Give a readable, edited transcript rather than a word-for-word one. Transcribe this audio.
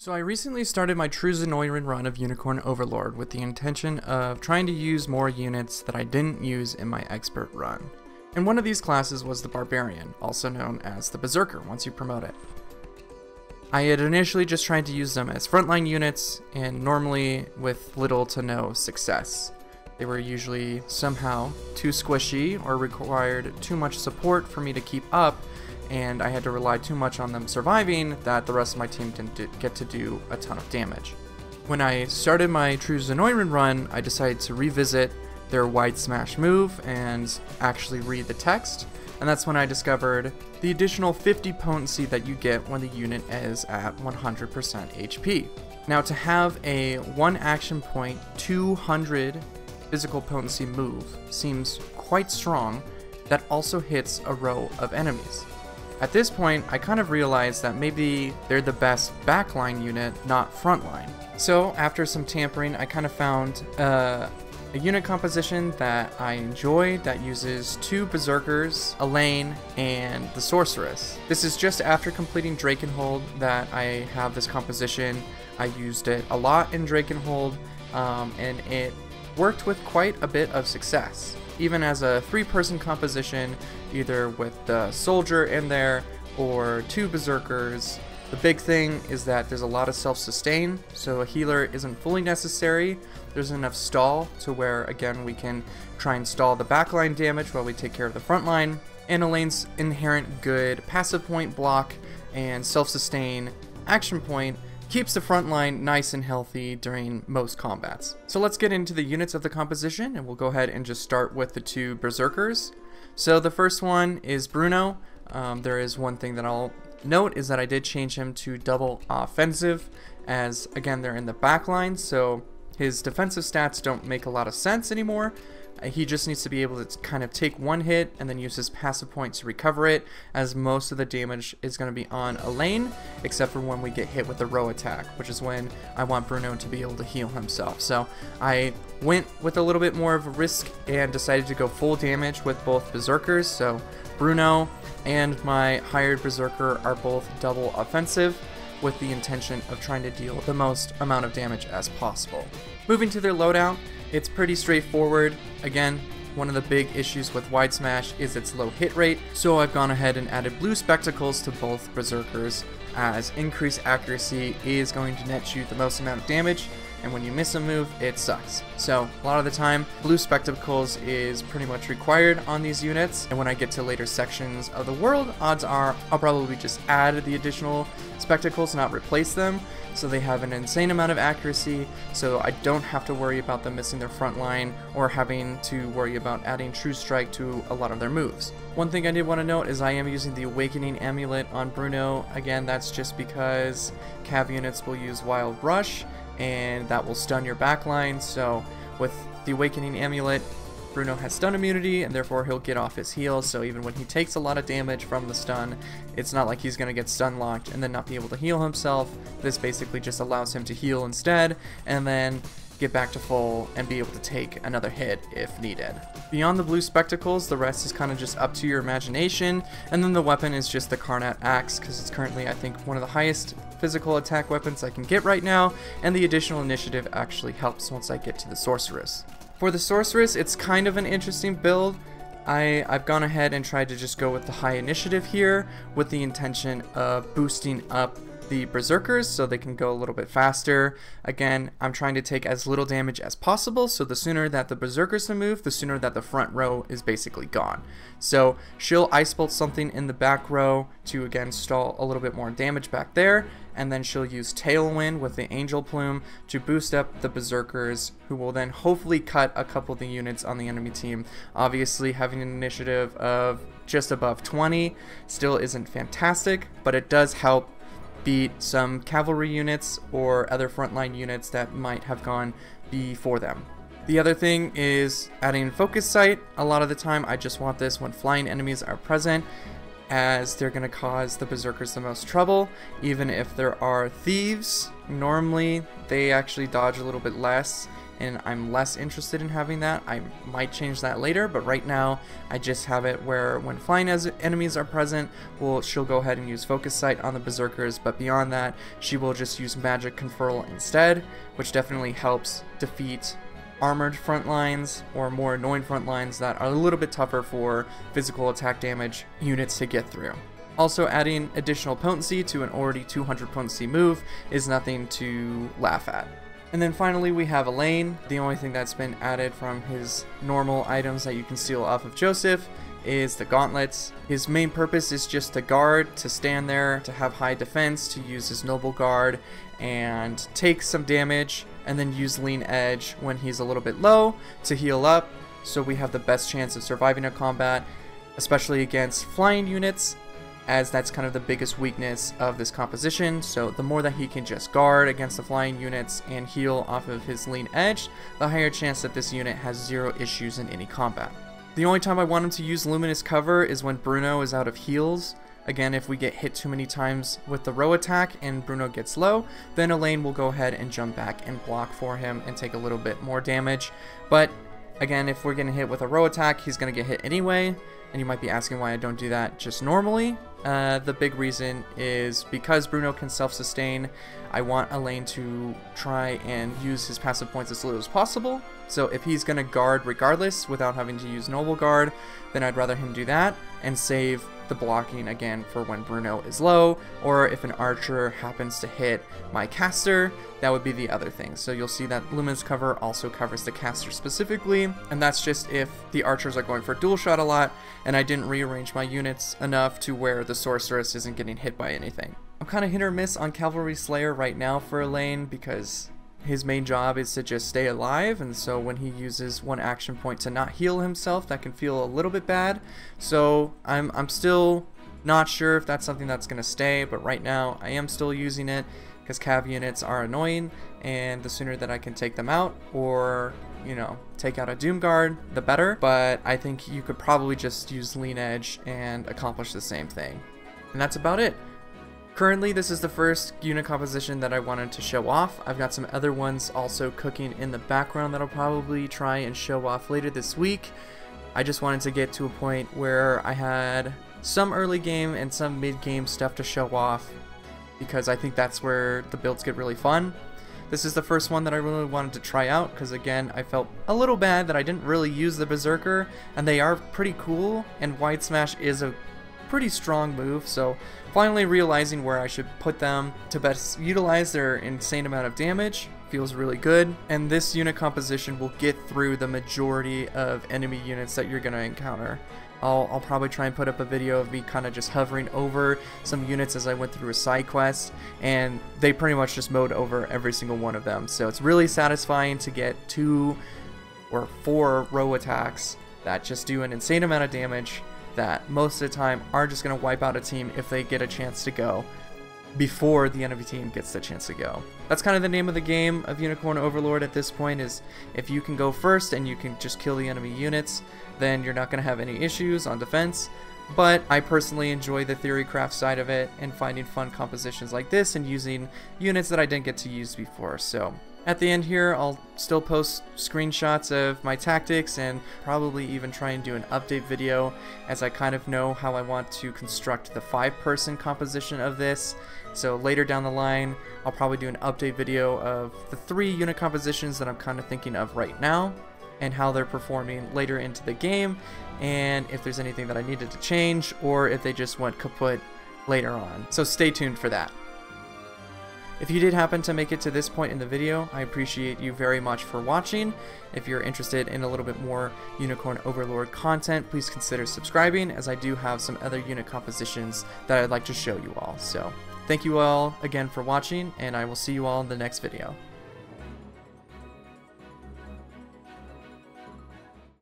So I recently started my True Zenoiran run of Unicorn Overlord with the intention of trying to use more units that I didn't use in my expert run. And one of these classes was the barbarian, also known as the berserker once you promote it. I had initially just tried to use them as frontline units, and normally with little to no success. They were usually somehow too squishy or required too much support for me to keep up, and I had to rely too much on them surviving that the rest of my team didn't get to do a ton of damage. When I started my True Zenoiran run, I decided to revisit their wide smash move and actually read the text, and that's when I discovered the additional 50 potency that you get when the unit is at 100% HP. Now, to have a 1 action point 200 physical potency move seems quite strong that also hits a row of enemies. At this point, I kind of realized that maybe they're the best backline unit, not frontline. So after some tampering, I kind of found a unit composition that I enjoy that uses 2 berserkers, a lane, and the sorceress. This is just after completing Drakenhold that I have this composition. I used it a lot in Drakenhold, and it worked with quite a bit of success. Even as a 3-person composition, either with the soldier in there or 2 berserkers. The big thing is that there's a lot of self-sustain, so a healer isn't fully necessary. There's enough stall to where, again, we can try and stall the backline damage while we take care of the front line. And Elaine's inherent good passive point block and self-sustain action point keeps the front line nice and healthy during most combats. So let's get into the units of the composition, and we'll go ahead and just start with the 2 berserkers. So the first one is Bruno. There is one thing that I'll note is that I did change him to double offensive, as again they're in the back line, so his defensive stats don't make a lot of sense anymore. He just needs to be able to kind of take 1 hit and then use his passive point to recover it, as most of the damage is going to be on Elaine, except for when we get hit with the row attack, which is when I want Bruno to be able to heal himself. So I went with a little bit more of a risk and decided to go full damage with both berserkers. So Bruno and my hired berserker are both double offensive, with the intention of trying to deal the most amount of damage as possible. Moving to their loadout, it's pretty straightforward. Again, one of the big issues with Wide Smash is its low hit rate, so I've gone ahead and added blue spectacles to both berserkers, as increased accuracy is going to net you the most amount of damage, and when you miss a move, it sucks. So a lot of the time, blue spectacles is pretty much required on these units, and when I get to later sections of the world, odds are I'll probably just add the additional spectacles, not replace them, so they have an insane amount of accuracy, so I don't have to worry about them missing their front line or having to worry about adding True Strike to a lot of their moves. One thing I did want to note is I am using the Awakening Amulet on Bruno. Again, that's just because Cav units will use Wild Rush, and that will stun your backline, so with the Awakening Amulet, Bruno has stun immunity, and therefore he'll get off his heal, so even when he takes a lot of damage from the stun, it's not like he's going to get stun locked and then not be able to heal himself. This basically just allows him to heal instead, and then get back to full and be able to take another hit if needed. Beyond the blue spectacles, the rest is kind of just up to your imagination, and then the weapon is just the Karnat Axe, because it's currently, I think, one of the highest physical attack weapons I can get right now, and the additional initiative actually helps once I get to the sorceress. For the sorceress, it's kind of an interesting build. I've gone ahead and tried to just go with the high initiative here, with the intention of boosting up the berserkers so they can go a little bit faster. Again, I'm trying to take as little damage as possible, so the sooner that the berserkers move, the sooner that the front row is basically gone. So she'll ice bolt something in the back row to again stall a little bit more damage back there, and then she'll use Tailwind with the Angel Plume to boost up the berserkers, who will then hopefully cut a couple of the units on the enemy team. Obviously, having an initiative of just above 20 still isn't fantastic, but it does help beat some cavalry units or other frontline units that might have gone before them. The other thing is adding Focus Sight. A lot of the time I just want this when flying enemies are present, as they're going to cause the berserkers the most trouble. Even if there are thieves, normally they actually dodge a little bit less and I'm less interested in having that. I might change that later, but right now I just have it where when flying as enemies are present, she'll go ahead and use Focus Sight on the Berserkers, but beyond that, she will just use Magic Conferral instead, which definitely helps defeat armored front lines or more annoying front lines that are a little bit tougher for physical attack damage units to get through. Also, adding additional potency to an already 200 potency move is nothing to laugh at. And then finally we have Elaine. The only thing that's been added from his normal items that you can steal off of Joseph is the gauntlets. His main purpose is just to guard, to stand there, to have high defense, to use his noble guard and take some damage, and then use lean edge when he's a little bit low to heal up, so we have the best chance of surviving a combat, especially against flying units, as that's kind of the biggest weakness of this composition. So the more that he can just guard against the flying units and heal off of his lean edge, the higher chance that this unit has zero issues in any combat. The only time I want him to use Luminous Cover is when Bruno is out of heals. Again, if we get hit too many times with the row attack and Bruno gets low, then Elaine will go ahead and jump back and block for him and take a little bit more damage. But again, if we're getting hit with a row attack, he's going to get hit anyway. And you might be asking why I don't do that just normally. The big reason is because Bruno can self-sustain, I want Elaine to try and use his passive points as little as possible. So if he's going to guard regardless without having to use Noble Guard, then I'd rather him do that and save the blocking again for when Bruno is low, or if an archer happens to hit my caster, that would be the other thing. So you'll see that Luminous Cover also covers the caster specifically, and that's just if the archers are going for dual shot a lot and I didn't rearrange my units enough to where the sorceress isn't getting hit by anything. I'm kind of hit or miss on Cavalry Slayer right now for Elaine because his main job is to just stay alive, and so when he uses one action point to not heal himself, that can feel a little bit bad. So I'm still not sure if that's something that's going to stay, but right now I am still using it because Cav units are annoying, and the sooner that I can take them out or, you know, take out a Doom Guard, the better. But I think you could probably just use Lean Edge and accomplish the same thing. And that's about it. Currently, this is the first unit composition that I wanted to show off. I've got some other ones also cooking in the background that I'll probably try and show off later this week. I just wanted to get to a point where I had some early game and some mid game stuff to show off, because I think that's where the builds get really fun. This is the first one that I really wanted to try out because, again, I felt a little bad that I didn't really use the Berserker, and they are pretty cool, and Wide Smash is a pretty strong move, so finally realizing where I should put them to best utilize their insane amount of damage feels really good. And this unit composition will get through the majority of enemy units that you're going to encounter. I'll probably try and put up a video of me kind of just hovering over some units as I went through a side quest, and they pretty much just mowed over every single one of them. So it's really satisfying to get 2 or 4 row attacks that just do an insane amount of damage that most of the time are just going to wipe out a team if they get a chance to go before the enemy team gets the chance to go. That's kind of the name of the game of Unicorn Overlord at this point, is if you can go first and you can just kill the enemy units, then you're not going to have any issues on defense. But I personally enjoy the theorycraft side of it and finding fun compositions like this and using units that I didn't get to use before. So at the end here, I'll still post screenshots of my tactics and probably even try and do an update video, as I kind of know how I want to construct the 5-person composition of this. So later down the line, I'll probably do an update video of the 3 unit compositions that I'm kind of thinking of right now and how they're performing later into the game, and if there's anything that I needed to change or if they just went kaput later on. So stay tuned for that. If you did happen to make it to this point in the video, I appreciate you very much for watching. If you're interested in a little bit more Unicorn Overlord content, please consider subscribing, as I do have some other unit compositions that I'd like to show you all. So thank you all again for watching, and I will see you all in the next video.